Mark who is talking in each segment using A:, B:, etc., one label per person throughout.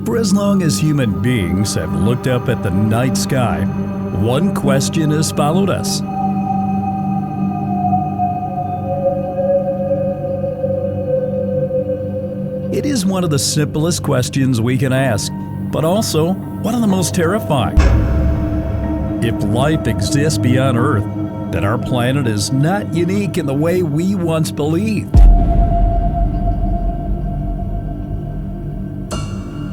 A: For as long as human beings have looked up at the night sky, one question has followed us. It is one of the simplest questions we can ask, but also one of the most terrifying. If life exists beyond Earth, then our planet is not unique in the way we once believed.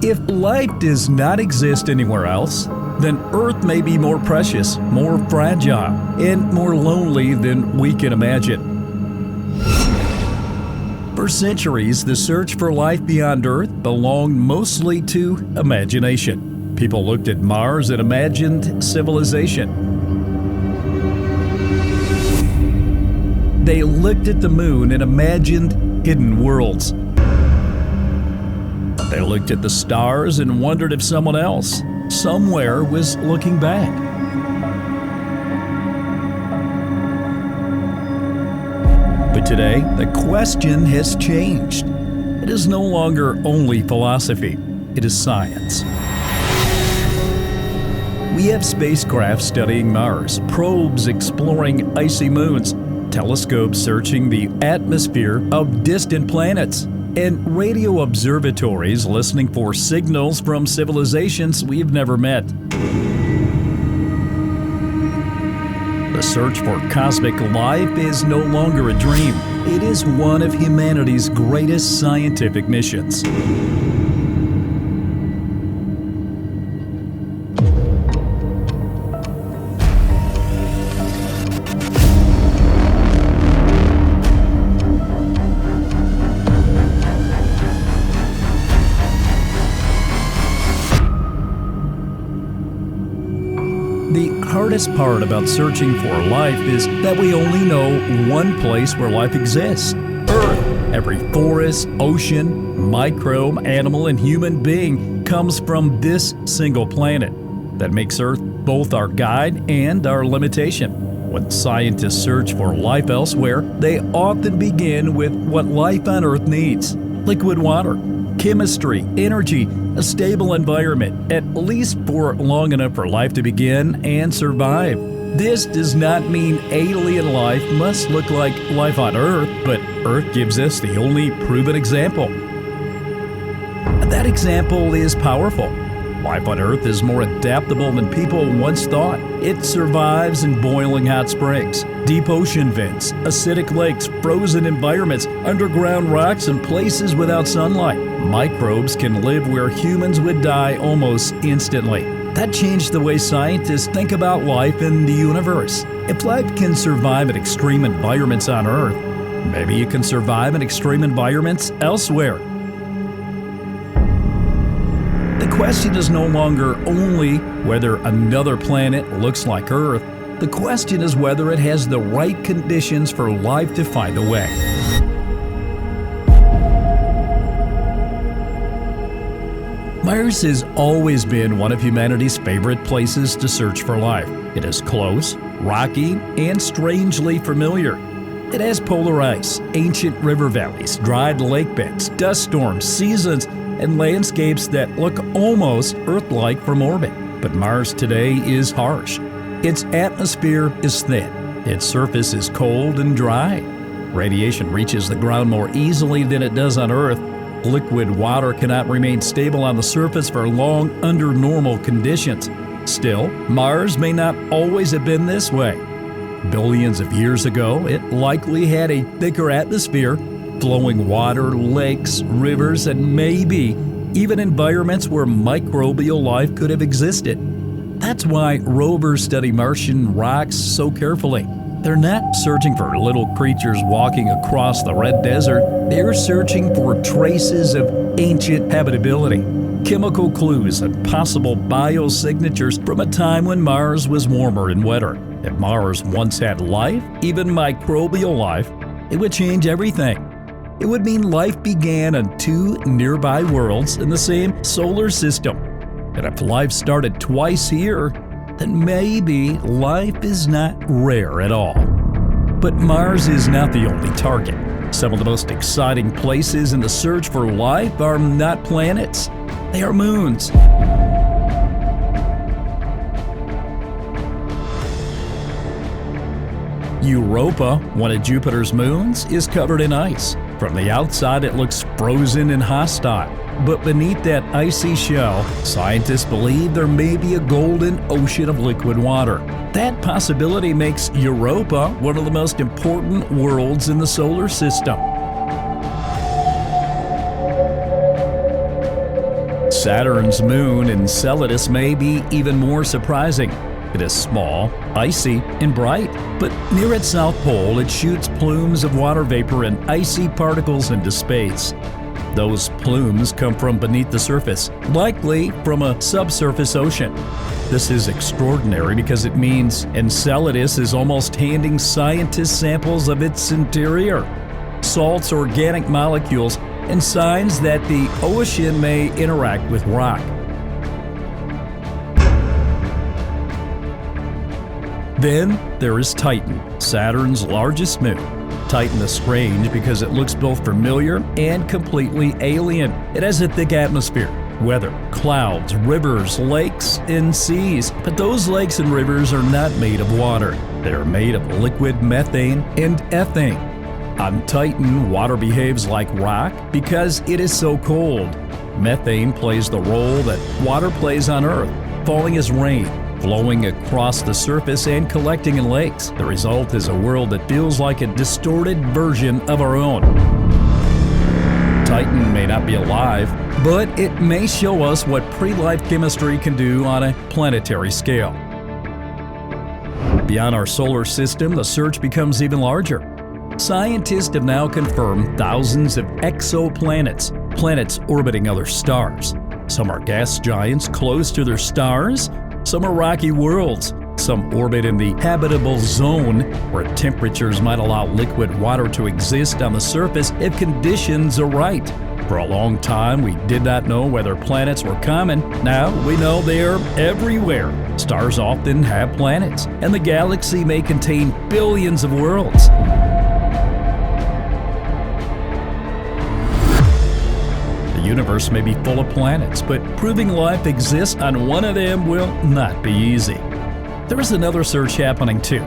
A: If life does not exist anywhere else, then Earth may be more precious, more fragile, and more lonely than we can imagine. For centuries, the search for life beyond Earth belonged mostly to imagination. People looked at Mars and imagined civilization. They looked at the moon and imagined hidden worlds. They looked at the stars and wondered if someone else, somewhere, was looking back. But today, the question has changed. It is no longer only philosophy, it is science. We have spacecraft studying Mars, probes exploring icy moons, telescopes searching the atmosphere of distant planets, and radio observatories listening for signals from civilizations we've never met. The search for cosmic life is no longer a dream. It is one of humanity's greatest scientific missions. The hardest part about searching for life is that we only know one place where life exists: Earth. Every forest, ocean, microbe, animal, and human being comes from this single planet. That makes Earth both our guide and our limitation. When scientists search for life elsewhere, they often begin with what life on Earth needs: liquid water, chemistry, energy, a stable environment, at least for long enough for life to begin and survive. This does not mean alien life must look like life on Earth, but Earth gives us the only proven example. That example is powerful. Life on Earth is more adaptable than people once thought. It survives in boiling hot springs, deep ocean vents, acidic lakes, frozen environments, underground rocks, and places without sunlight. Microbes can live where humans would die almost instantly. That changed the way scientists think about life in the universe. If life can survive in extreme environments on Earth, maybe it can survive in extreme environments elsewhere. The question is no longer only whether another planet looks like Earth. The question is whether it has the right conditions for life to find a way. Mars has always been one of humanity's favorite places to search for life. It is close, rocky, and strangely familiar. It has polar ice, ancient river valleys, dried lake beds, dust storms, seasons, and landscapes that look almost Earth-like from orbit. But Mars today is harsh. Its atmosphere is thin. Its surface is cold and dry. Radiation reaches the ground more easily than it does on Earth. Liquid water cannot remain stable on the surface for long under normal conditions. Still, Mars may not always have been this way. Billions of years ago, it likely had a thicker atmosphere, flowing water, lakes, rivers, and maybe even environments where microbial life could have existed. That's why rovers study Martian rocks so carefully. They're not searching for little creatures walking across the red desert. They're searching for traces of ancient habitability, chemical clues, and possible biosignatures from a time when Mars was warmer and wetter. If Mars once had life, even microbial life, it would change everything. It would mean life began on two nearby worlds in the same solar system. And if life started twice here, then maybe life is not rare at all. But Mars is not the only target. Some of the most exciting places in the search for life are not planets. They are moons. Europa, one of Jupiter's moons, is covered in ice. From the outside, it looks frozen and hostile. But beneath that icy shell, scientists believe there may be a golden ocean of liquid water. That possibility makes Europa one of the most important worlds in the solar system. Saturn's moon, Enceladus, may be even more surprising. It is small, icy, and bright, but near its south pole it shoots plumes of water vapor and icy particles into space. Those plumes come from beneath the surface, likely from a subsurface ocean. This is extraordinary because it means Enceladus is almost handing scientists samples of its interior, salts, organic molecules, and signs that the ocean may interact with rock. Then there is Titan, Saturn's largest moon. Titan is strange because it looks both familiar and completely alien. It has a thick atmosphere, weather, clouds, rivers, lakes, and seas. But those lakes and rivers are not made of water. They are made of liquid methane and ethane. On Titan, water behaves like rock because it is so cold. Methane plays the role that water plays on Earth, falling as rain, flowing across the surface and collecting in lakes. The result is a world that feels like a distorted version of our own. Titan may not be alive, but it may show us what pre-life chemistry can do on a planetary scale. Beyond our solar system, the search becomes even larger. Scientists have now confirmed thousands of exoplanets, planets orbiting other stars. Some are gas giants close to their stars. Some are rocky worlds. Some orbit in the habitable zone, where temperatures might allow liquid water to exist on the surface if conditions are right. For a long time, we did not know whether planets were common. Now we know they are everywhere. Stars often have planets, and the galaxy may contain billions of worlds. The universe may be full of planets, but proving life exists on one of them will not be easy. There is another search happening too,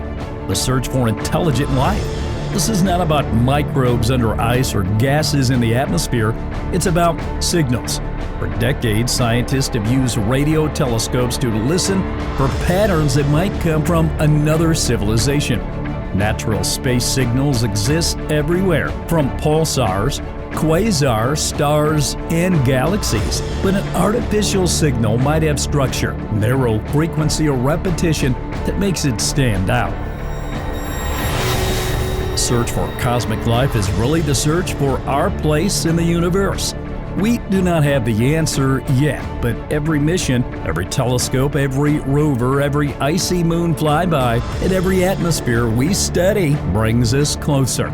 A: the search for intelligent life. This is not about microbes under ice or gases in the atmosphere, it's about signals. For decades, scientists have used radio telescopes to listen for patterns that might come from another civilization. Natural space signals exist everywhere, from pulsars, quasars, stars, and galaxies. But an artificial signal might have structure, narrow frequency, or repetition that makes it stand out. Search for cosmic life is really the search for our place in the universe. We do not have the answer yet, but every mission, every telescope, every rover, every icy moon flyby, and every atmosphere we study brings us closer.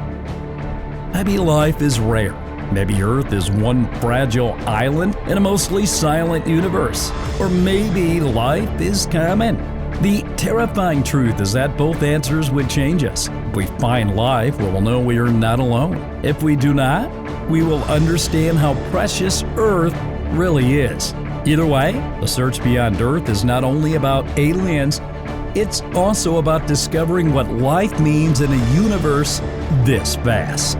A: Maybe life is rare. Maybe Earth is one fragile island in a mostly silent universe. Or maybe life is common. The terrifying truth is that both answers would change us. If we find life, we will know we are not alone. If we do not, we will understand how precious Earth really is. Either way, the search beyond Earth is not only about aliens, it's also about discovering what life means in a universe this vast.